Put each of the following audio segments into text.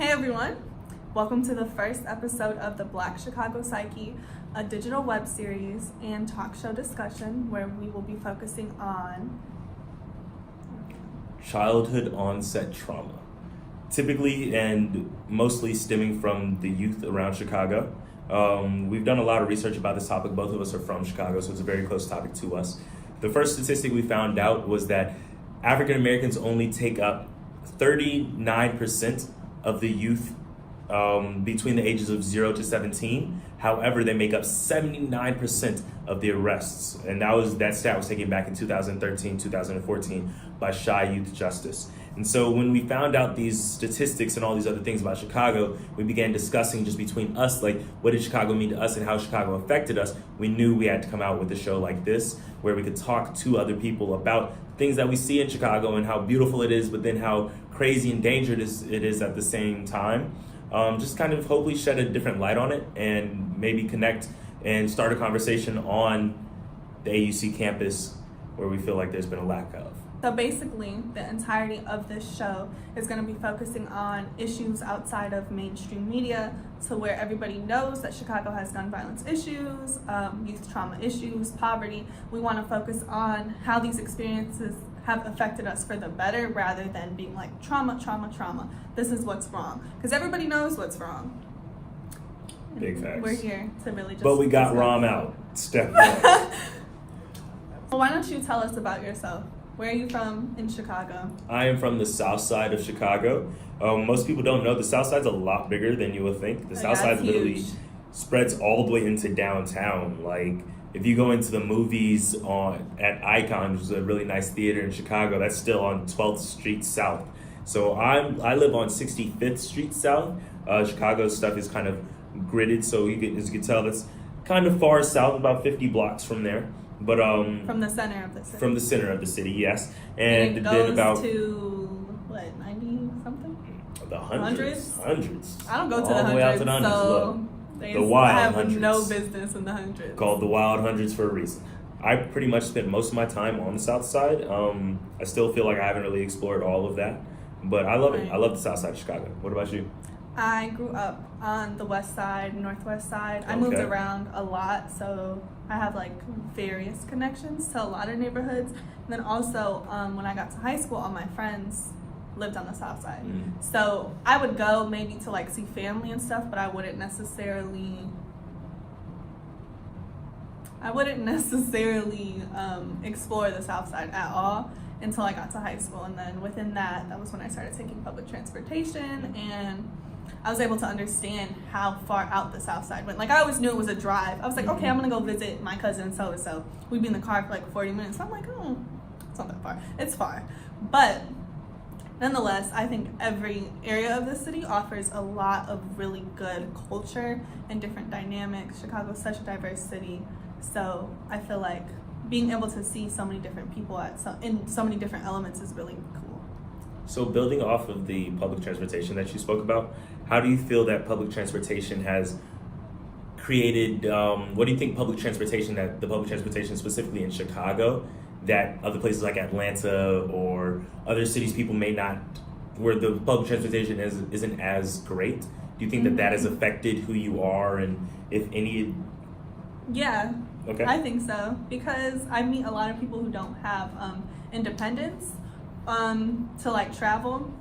Hey everyone, welcome to the first episode of the Black Chicago Psyche, a digital web series and talk show discussion where we will be focusing on childhood onset trauma, typically and mostly stemming from the youth around Chicago. We've done a lot of research about this topic. Both of us are from Chicago, so it's a very close topic to us. The first statistic we found out was that African Americans only take up 39% of the youth between the ages of 0 to 17. However, they make up 79% of the arrests. And that stat was taken back in 2013, 2014 by Chi Youth Justice. And so when we found out these statistics and all these other things about Chicago, we began discussing just between us, like, what did Chicago mean to us and how Chicago affected us. We knew we had to come out with a show like this where we could talk to other people about things that we see in Chicago and how beautiful it is, but then how crazy and dangerous it is at the same time. Just kind of hopefully shed a different light on it and maybe connect and start a conversation on the AUC campus where we feel like there's been a lack of. So basically, the entirety of this show is going to be focusing on issues outside of mainstream media, so where everybody knows that Chicago has gun violence issues, youth trauma issues, poverty. We want to focus on how these experiences have affected us for the better rather than being like trauma. This is what's wrong. Because everybody knows what's wrong. Big facts. We're here to really just... But we got Rom out. Step one. Well, why don't you tell us about yourself? Where are you from in Chicago? I am from the south side of Chicago. Most people don't know the south side's a lot bigger than you would think. The south side literally spreads all the way into downtown. Like, if you go into the movies at Icon, which is a really nice theater in Chicago, that's still on 12th Street South. So I live on 65th Street South. Chicago's stuff is kind of gridded, so as you can tell, that's kind of far south, about 50 blocks from there. But from the center of the city. From the center of the city, yes. And it goes about to what, 90 something? The hundreds. I don't go to all the way out to hundreds, the so the wild I have hundreds. No business in the hundreds. Called the wild hundreds for a reason. I pretty much spent most of my time on the south side. I still feel like I haven't really explored all of that, but I love it. I love the south side of Chicago. What about you? I grew up on the west side, northwest side. I moved around a lot, so I have like various connections to a lot of neighborhoods. And then also, when I got to high school, all my friends lived on the south side. So I would go maybe to like see family and stuff, but I wouldn't necessarily explore the south side at all until I got to high school. And then within that was when I started taking public transportation, and I was able to understand how far out the south side went. Like, I always knew it was a drive. I was like, okay, I'm gonna go visit my cousin so-and-so. We'd be in the car for like 40 minutes. I'm like, oh, it's not that far. It's far. But nonetheless, I think every area of the city offers a lot of really good culture and different dynamics. Chicago's such a diverse city. So I feel like being able to see so many different people in so many different elements is really cool. So building off of the public transportation that you spoke about, how do you feel that public transportation has created, what do you think the public transportation specifically in Chicago, that other places like Atlanta or other cities people may not, where the public transportation isn't as great? Do you think that has affected who you are, and if any? Yeah, okay. I think so, because I meet a lot of people who don't have independence to like travel,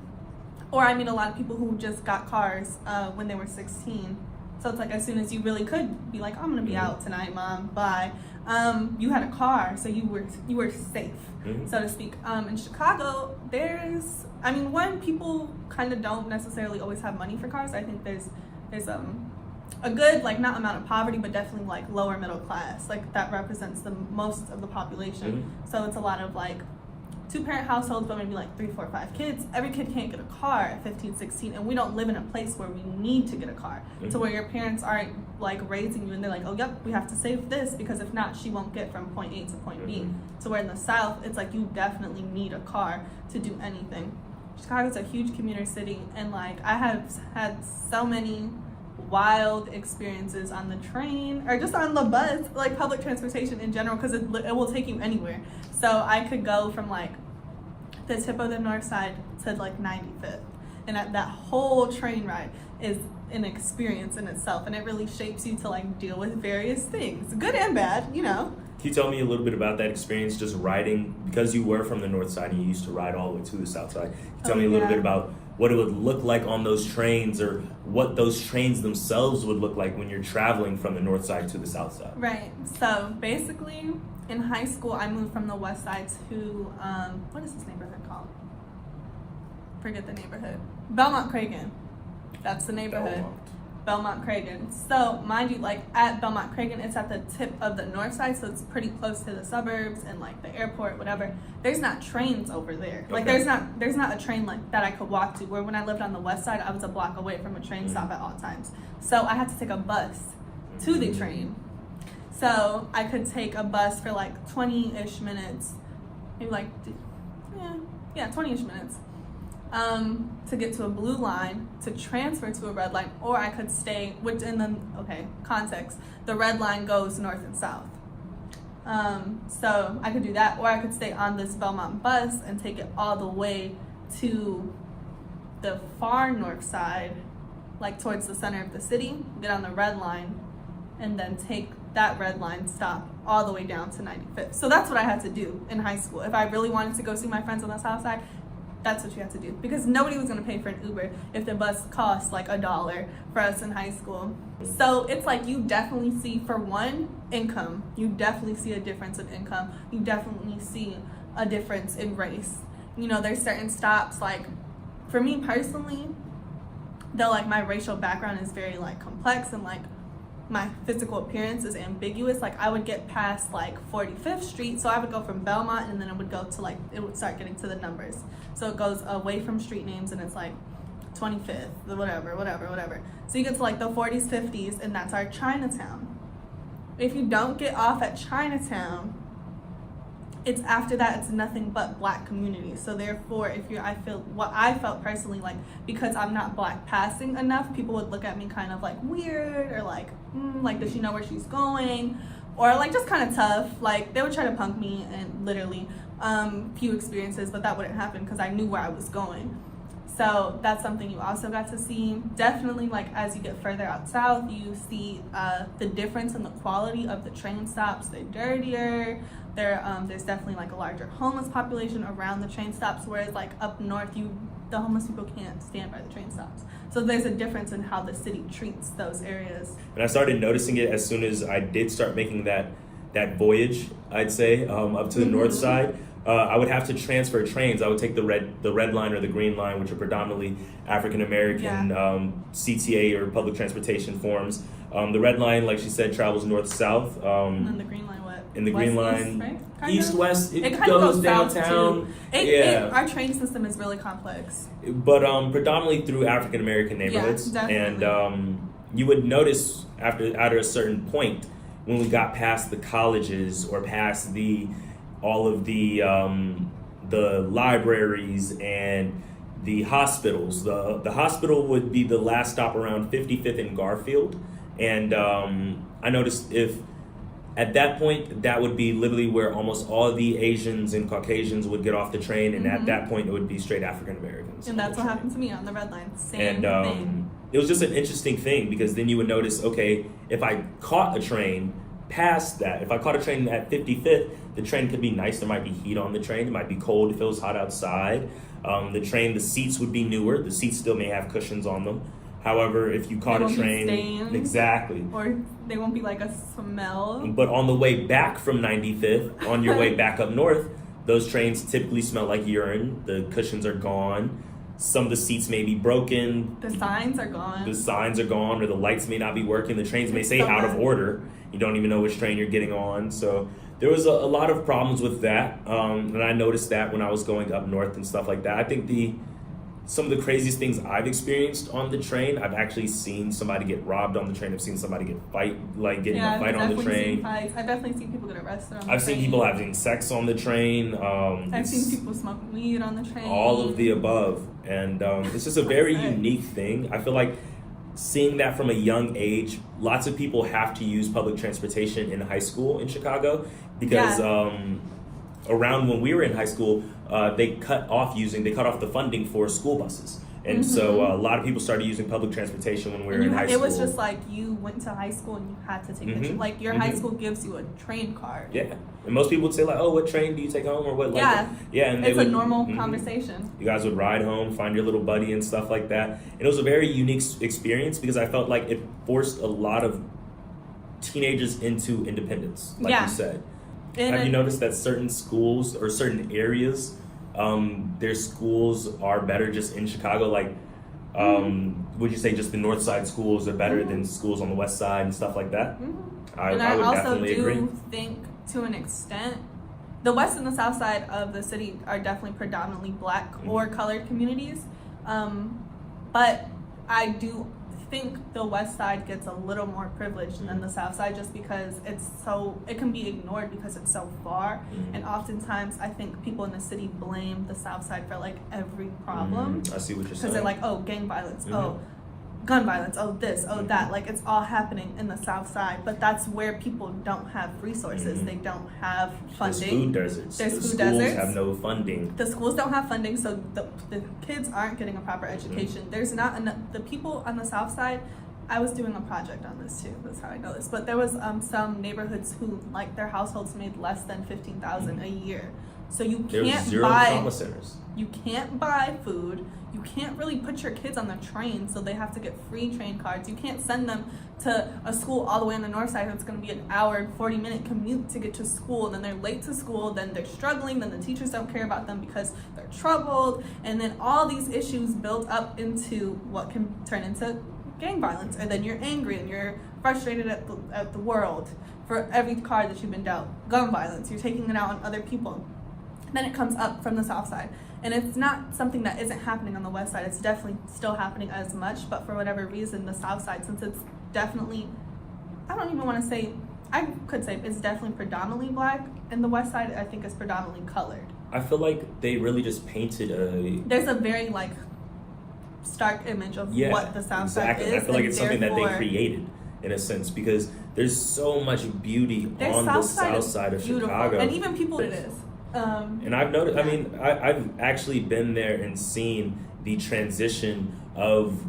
or I meet a lot of people who just got cars when they were 16. So it's like, as soon as you really could be like, oh, I'm gonna be out tonight, mom, bye. You had a car, so you were safe, so to speak. In Chicago, people kind of don't necessarily always have money for cars. I think there's a good, like, not amount of poverty, but definitely like lower middle class, like that represents the most of the population. So it's a lot of like 2-parent households, but maybe like 3, 4, 5 kids. Every kid can't get a car at 15, 16, and we don't live in a place where we need to get a car, to where your parents aren't like raising you and they're like, oh, yep, we have to save this, because if not, she won't get from point A to point B. So where in the South, it's like you definitely need a car to do anything. Chicago's a huge commuter city, and like I have had so many wild experiences on the train or just on the bus, like public transportation in general, because it will take you anywhere. So I could go from like the tip of the north side to like 95th, and that whole train ride is an experience in itself, and it really shapes you to like deal with various things, good and bad, you know. Can you tell me a little bit about that experience, just riding, because you were from the north side and you used to ride all the way to the south side? Can you tell me a little bit about what it would look like on those trains, or what those trains themselves would look like when you're traveling from the north side to the south side? Right. So basically, in high school, I moved from the west side to, what is this neighborhood called? Forget the neighborhood. Belmont Cragen. That's the neighborhood. Belmont Cragen. So mind you, like at Belmont Cragen, it's at the tip of the north side, so it's pretty close to the suburbs and like the airport, whatever. There's not trains over there. Like there's not a train like that I could walk to. Where when I lived on the west side, I was a block away from a train stop at all times. So I had to take a bus to the train. So I could take a bus for like 20-ish minutes, maybe like 20-ish minutes. To get to a blue line, to transfer to a red line, or I could stay, which in the, context, the red line goes north and south. So I could do that, or I could stay on this Belmont bus and take it all the way to the far north side, like towards the center of the city, get on the red line, and then take that red line stop all the way down to 95th. So that's what I had to do in high school. If I really wanted to go see my friends on the south side, that's what you have to do, because nobody was going to pay for an Uber if the bus cost like $1 for us in high school. So it's like you definitely see, for one, income. You definitely see a difference in income. You definitely see a difference in race. You know, there's certain stops, like for me personally, though, like my racial background is very like complex and like my physical appearance is ambiguous. Like I would get past like 45th Street, so I would go from Belmont and then it would go to like, it would start getting to the numbers. So it goes away from street names and it's like 25th, whatever. So you get to like the 40s, 50s, and that's our Chinatown. If you don't get off at Chinatown, it's after that, it's nothing but black communities. So therefore, I felt personally, like, because I'm not black passing enough, people would look at me kind of like weird, or like, like, does she know where she's going? Or like just kind of tough. Like they would try to punk me, and literally few experiences, but that wouldn't happen because I knew where I was going. So that's something you also got to see. Definitely, like as you get further out south, you see the difference in the quality of the train stops. They're dirtier. There's definitely like a larger homeless population around the train stops, whereas like up north, the homeless people can't stand by the train stops. So there's a difference in how the city treats those areas. And I started noticing it as soon as I did start making that voyage, I'd say, up to the north side. I would have to transfer trains. I would take the red line or the green line, which are predominantly African American CTA or public transportation forms. The red line, like she said, travels north-south. And then the green line, what? And the green line, east, right? East-west, it kind goes of downtown. Our train system is really complex. But predominantly through African American neighborhoods. Yeah, definitely. And you would notice after a certain point, when we got past the colleges or past all of the libraries and the hospitals. The hospital would be the last stop around 55th and Garfield. And I noticed if at that point, that would be literally where almost all the Asians and Caucasians would get off the train. And at that point, it would be straight African Americans. And that's what happened to me on the red line. Same thing. It was just an interesting thing, because then you would notice, okay, if I caught a train past that, if I caught a train at 55th, the train could be nice. There might be heat on the train. It might be cold if it was hot outside. The seats would be newer. The seats still may have cushions on them. However, if you caught a train, exactly, or they won't be like a smell. But on the way back from 95th, on your way back up north, those trains typically smell like urine. The cushions are gone. Some of the seats may be broken. The signs are gone. Or the lights may not be working. The trains may say out of order. You don't even know which train you're getting on. So there was a lot of problems with that. And I noticed that when I was going up north and stuff like that. I think some of the craziest things I've experienced on the train, I've actually seen somebody get robbed on the train. I've seen somebody get in a fight on the train. I've definitely seen people get arrested on the train. I've seen people having sex on the train. I've seen people smoke weed on the train. All of the above. And it's just a very unique thing. I feel like seeing that from a young age, lots of people have to use public transportation in high school in Chicago, because around when we were in high school, they cut off the funding for school buses. And so a lot of people started using public transportation when we were in high school. It was just like you went to high school and you had to take the train. Like your high school gives you a train card. Yeah. And most people would say like, oh, what train do you take home or what? Like, yeah. And it's a normal conversation. You guys would ride home, find your little buddy and stuff like that. And it was a very unique experience because I felt like it forced a lot of teenagers into independence, like you said. Have you noticed that certain schools or certain areas, their schools are better just in Chicago? Like, would you say just the north side schools are better than schools on the west side and stuff like that? I would definitely agree. And I also do think, to an extent, the west and the south side of the city are definitely predominantly black or colored communities. But I do think the west side gets a little more privileged than the south side just because it can be ignored because it's so far. And oftentimes I think people in the city blame the south side for like every problem. I see what you're saying. Because they're like, oh, gang violence, oh, gun violence, oh, this, oh, that. Like, it's all happening in the south side, but that's where people don't have resources. They don't have funding. There's food deserts. The schools have no funding. The schools don't have funding, so the kids aren't getting a proper education. There's not enough. The people on the south side, I was doing a project on this too. That's how I know this. But there was some neighborhoods who, like, their households made less than $15,000 a year. So you can't zero trauma centers. You can't buy food. You can't really put your kids on the train, so they have to get free train cards. You can't send them to a school all the way on the north side that's going to be an hour and 40-minute commute to get to school. Then they're late to school. Then they're struggling. Then the teachers don't care about them because they're troubled. And then all these issues build up into what can turn into gang violence. And then you're angry and you're frustrated at the world for every card that you've been dealt. Gun violence. You're taking it out on other people. Then it comes up from the south side. And it's not something that isn't happening on the west side. It's definitely still happening as much, but for whatever reason, the south side, since it's definitely, I don't even want to say, I could say it's definitely predominantly black, and the west side, I think, is predominantly colored. I feel like they really just painted there's a very, like, stark image of what the south side is. I feel like it's something that they created, in a sense, because there's so much beauty on the south side of Chicago. And even people, it is. And I've noticed, I mean, I've actually been there and seen the transition of,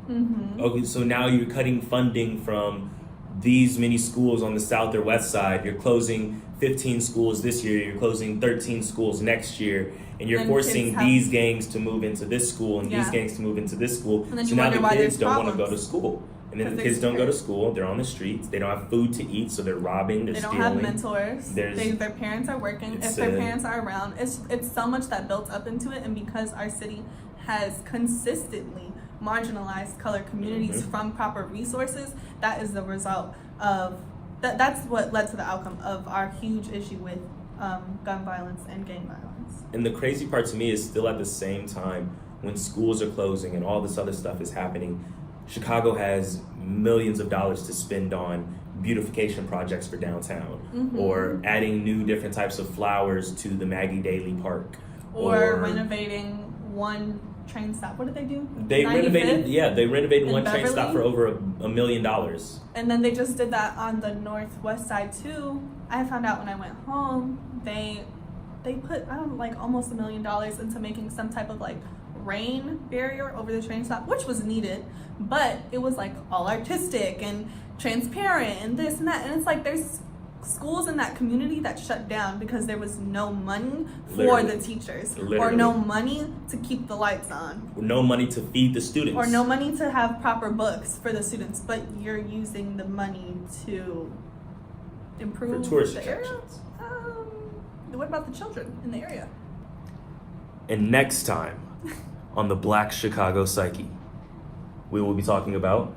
okay, so now you're cutting funding from these many schools on the south or west side. You're closing 15 schools this year, you're closing 13 schools next year, and you're forcing these gangs to move into this school and these gangs to move into this school. So now the kids don't want to go to school. And then the kids don't go to school, they're on the streets, they don't have food to eat, so they're robbing, they're stealing. They don't have mentors, their parents are working, if their parents are around. It's so much that built up into it, and because our city has consistently marginalized colored communities from proper resources, that is the result of, that's what led to the outcome of our huge issue with gun violence and gang violence. And the crazy part to me is still at the same time, when schools are closing and all this other stuff is happening, Chicago has millions of dollars to spend on beautification projects for downtown, or adding new different types of flowers to the Maggie Daley Park, or renovating one train stop. What did they do? They renovated one train stop for over $1 million. And then they just did that on the northwest side too. I found out when I went home, they put like almost $1 million into making some type of like rain barrier over the train stop, which was needed, but it was like all artistic and transparent and this and that. And it's like there's schools in that community that shut down because there was no money for the teachers, or no money to keep the lights on, no money to feed the students, or no money to have proper books for the students, but you're using the money to improve for tourist the area. attractions. What about the children in the area? And next time on the Black Chicago Psyche, we will be talking about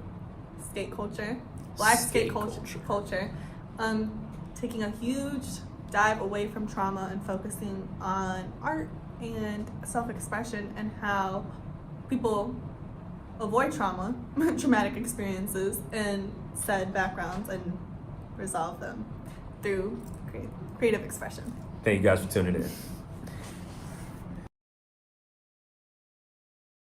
skate culture, black skate culture. Taking a huge dive away from trauma and focusing on art and self-expression and how people avoid trauma, traumatic experiences, and said backgrounds and resolve them through creative expression. Thank you guys for tuning in.